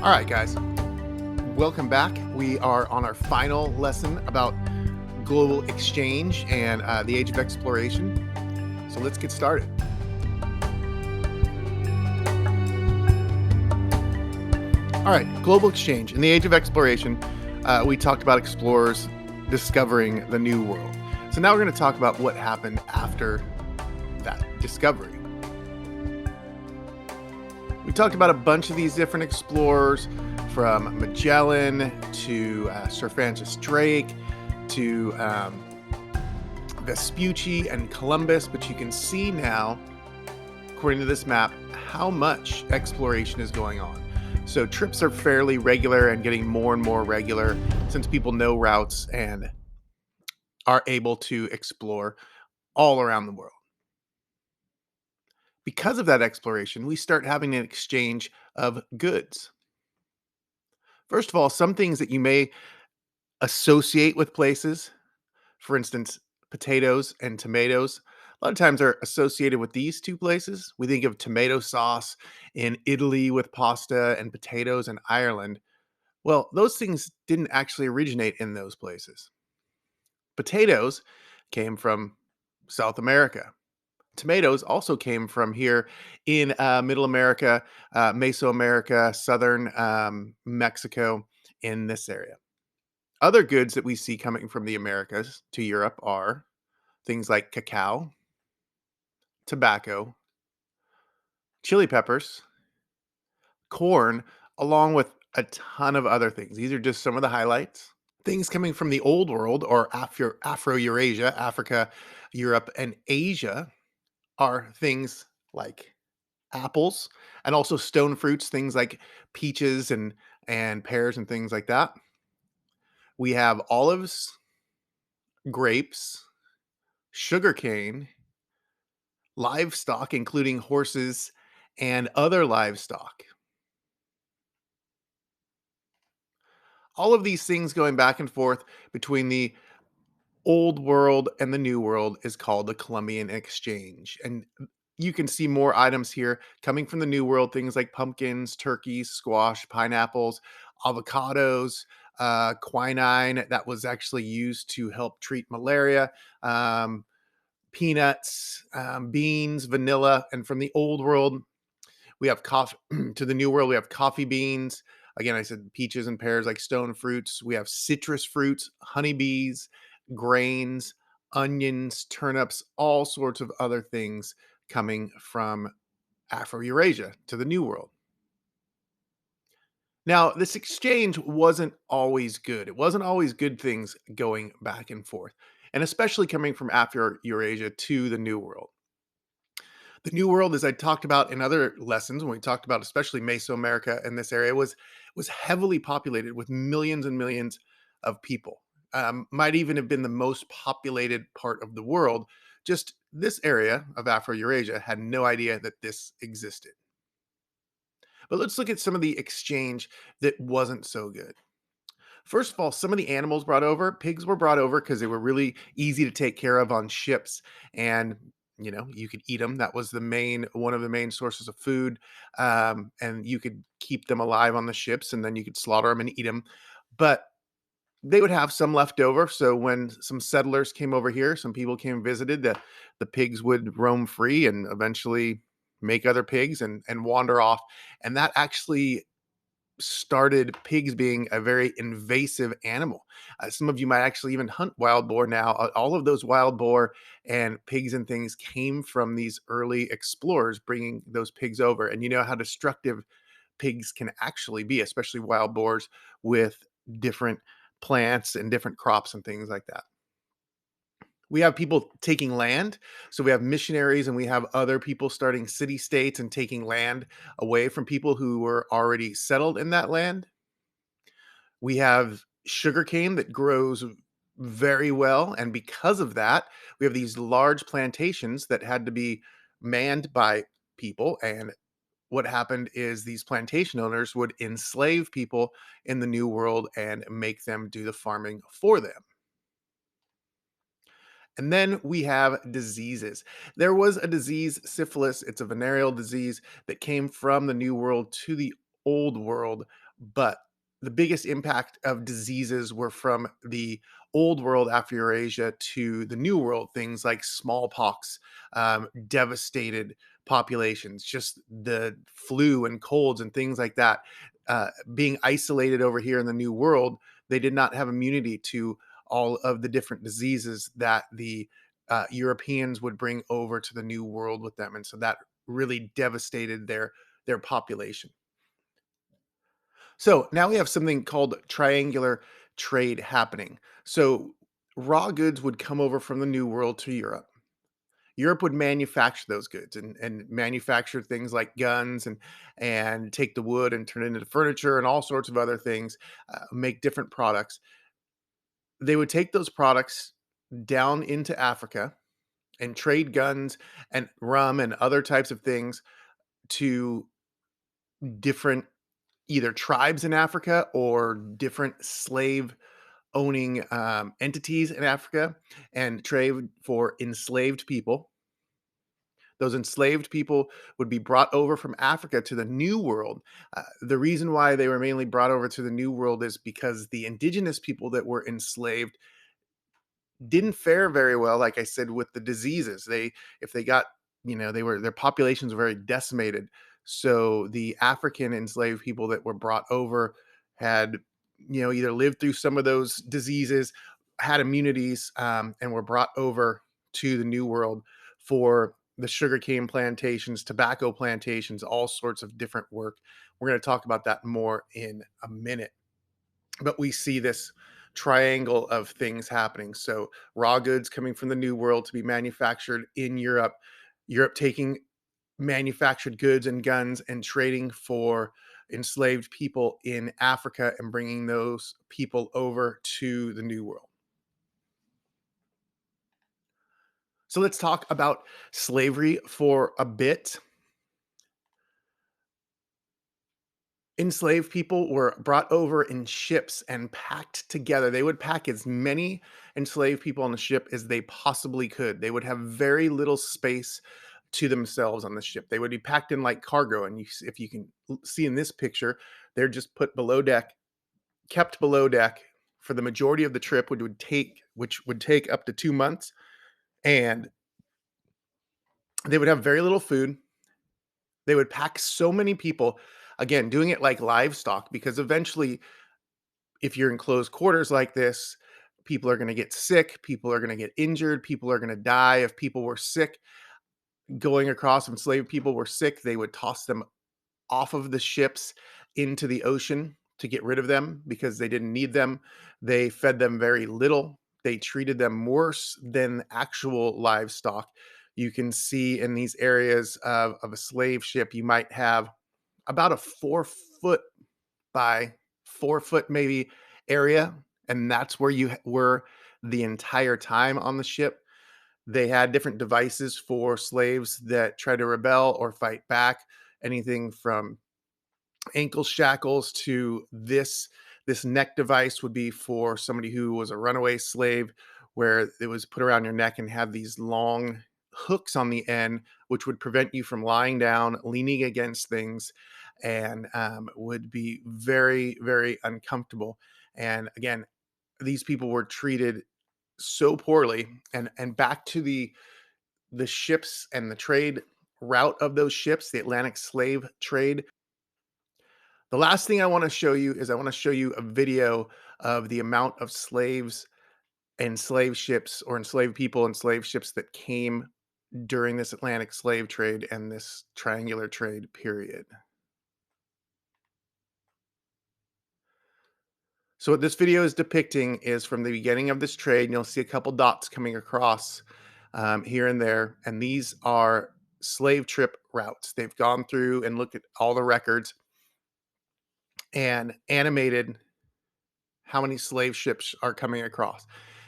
All right, guys, welcome back. We are on our final lesson about global exchange and the age of exploration. So let's get started. All right, global exchange. In the age of exploration, we talked about explorers discovering the new world. So now we're going to talk about what happened after that discovery. We talked about a bunch of these different explorers, from Magellan to Sir Francis Drake to Vespucci and Columbus. But you can see now, according to this map, how much exploration is going on. So trips are fairly regular and getting more and more regular since people know routes and are able to explore all around the world. Because of that exploration, we start having an exchange of goods. First of all, some things that you may associate with places, for instance, potatoes and tomatoes, a lot of times are associated with these two places. We think of tomato sauce in Italy with pasta and potatoes in Ireland. Well, those things didn't actually originate in those places. Potatoes came from South America. Tomatoes also came from here in Middle America, Mesoamerica, southern Mexico, in this area. Other goods that we see coming from the Americas to Europe are things like cacao, tobacco, chili peppers, corn, along with a ton of other things. These are just some of the highlights. Things coming from the old world, or Afro-Eurasia, Africa, Europe, and Asia, are things like apples and also stone fruits, things like peaches and pears and things like that. We have olives, grapes, sugarcane, livestock, including horses and other livestock. All of these things going back and forth between the old world and the new world is called the Columbian Exchange. And you can see more items here coming from the new world, things like pumpkins, turkeys, squash, pineapples, avocados, quinine that was actually used to help treat malaria, peanuts, beans, vanilla. And from the old world, we have coffee. To the new world, we have coffee beans. Again, I said peaches and pears, like stone fruits. We have citrus fruits, honeybees, grains, onions, turnips, all sorts of other things coming from Afro-Eurasia to the New World. Now, this exchange wasn't always good. It wasn't always good things going back and forth, and especially coming from Afro-Eurasia to the New World. The New World, as I talked about in other lessons, when we talked about especially Mesoamerica and this area, was heavily populated with millions and millions of people. Might even have been the most populated part of the world. Just this area of Afro-Eurasia had no idea that this existed. But let's look at some of the exchange that wasn't so good. First of all, some of the animals brought over, pigs were brought over because they were really easy to take care of on ships, and you could eat them. That was one of the main sources of food, and you could keep them alive on the ships, and then you could slaughter them and eat them. But they would have some left over. So when some settlers came over here, some people came and visited, the pigs would roam free and eventually make other pigs and wander off. And that actually started pigs being a very invasive animal. Some of you might actually even hunt wild boar now. All of those wild boar and pigs and things came from these early explorers bringing those pigs over. And you know how destructive pigs can actually be, especially wild boars with different plants and different crops and things like that. We have people taking land. So we have missionaries and we have other people starting city states and taking land away from people who were already settled in that land. We have sugarcane that grows very well. And because of that, we have these large plantations that had to be manned by people. And what happened is these plantation owners would enslave people in the New World and make them do the farming for them. And then we have diseases. There was a disease, syphilis. It's a venereal disease that came from the New World to the Old World But the biggest impact of diseases were from the old world after Eurasia to the new world. Things like smallpox devastated populations, just the flu and colds and things like that. Being isolated over here in the new world, they did not have immunity to all of the different diseases that the Europeans would bring over to the new world with them, and so that really devastated their population. So now we have something called triangular trade happening. So raw goods would come over from the New World to Europe. Europe would manufacture those goods and manufacture things like guns and take the wood and turn it into furniture and all sorts of other things, make different products. They would take those products down into Africa and trade guns and rum and other types of things to different either tribes in Africa or different slave owning entities in Africa and trade for enslaved people. Those enslaved people would be brought over from Africa to the New World. The reason why they were mainly brought over to the New World is because the indigenous people that were enslaved didn't fare very well, like I said, with the diseases. If they got, they were their populations were very decimated. So the African enslaved people that were brought over had, either lived through some of those diseases, had immunities, and were brought over to the New World for the sugarcane plantations, tobacco plantations, all sorts of different work. We're going to talk about that more in a minute, but we see this triangle of things happening. So raw goods coming from the new world to be manufactured in Europe, Europe taking manufactured goods and guns and trading for enslaved people in Africa and bringing those people over to the new world. So let's talk about slavery for a bit. Enslaved people were brought over in ships and packed together. They would pack as many enslaved people on the ship as they possibly could. They would have very little space to themselves on the ship. They would be packed in like cargo. And if you can see in this picture, they're just put below deck, kept below deck for the majority of the trip, which would take up to 2 months. And they would have very little food. They would pack so many people, again, doing it like livestock, because eventually if you're in close quarters like this, people are going to get sick, people are going to get injured, people are going to die. If people were sick going across, enslaved people were sick, they would toss them off of the ships into the ocean to get rid of them because they didn't need them. They fed them very little. They treated them worse than actual livestock. You can see in these areas of a slave ship, you might have about a 4 foot by 4 foot maybe area, and that's where you were the entire time on the ship. They had different devices for slaves that try to rebel or fight back, anything from ankle shackles to this neck device would be for somebody who was a runaway slave, where it was put around your neck and had these long hooks on the end, which would prevent you from lying down, leaning against things, and would be very, very uncomfortable. And again, these people were treated so poorly. And back to the ships and the trade route of those ships, the Atlantic slave trade. The last thing I want to show you is I want to show you a video of the amount of slaves and slave ships or enslaved people and slave ships that came during this Atlantic slave trade and this triangular trade period. So what this video is depicting is from the beginning of this trade, and you'll see a couple dots coming across here and there, and these are slave trip routes. They've gone through and looked at all the records and animated how many slave ships are coming across.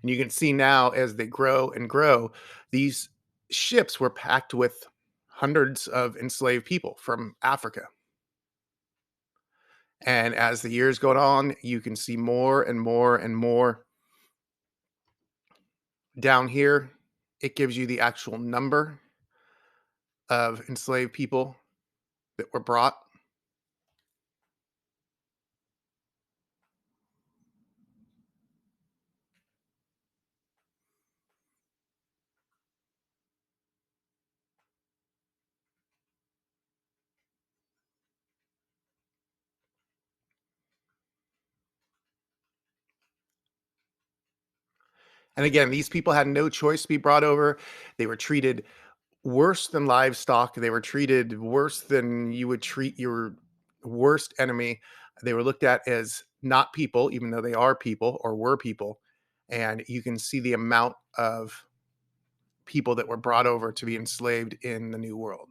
And you can see now as they grow and grow, these ships were packed with hundreds of enslaved people from Africa. And as the years go on, you can see more and more and more. Down here, it gives you the actual number of enslaved people that were brought. And again, these people had no choice to be brought over. They were treated worse than livestock. They were treated worse than you would treat your worst enemy. They were looked at as not people, even though they are people or were people. And you can see the amount of people that were brought over to be enslaved in the New World.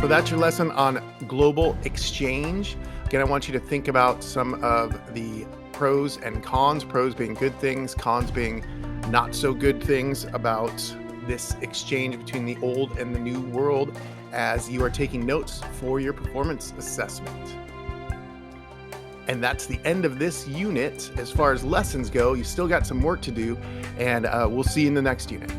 So that's your lesson on global exchange. Again, I want you to think about some of the pros and cons, pros being good things, cons being not so good things about this exchange between the old and the new world as you are taking notes for your performance assessment. And that's the end of this unit. As far as lessons go, you still got some work to do, and we'll see you in the next unit.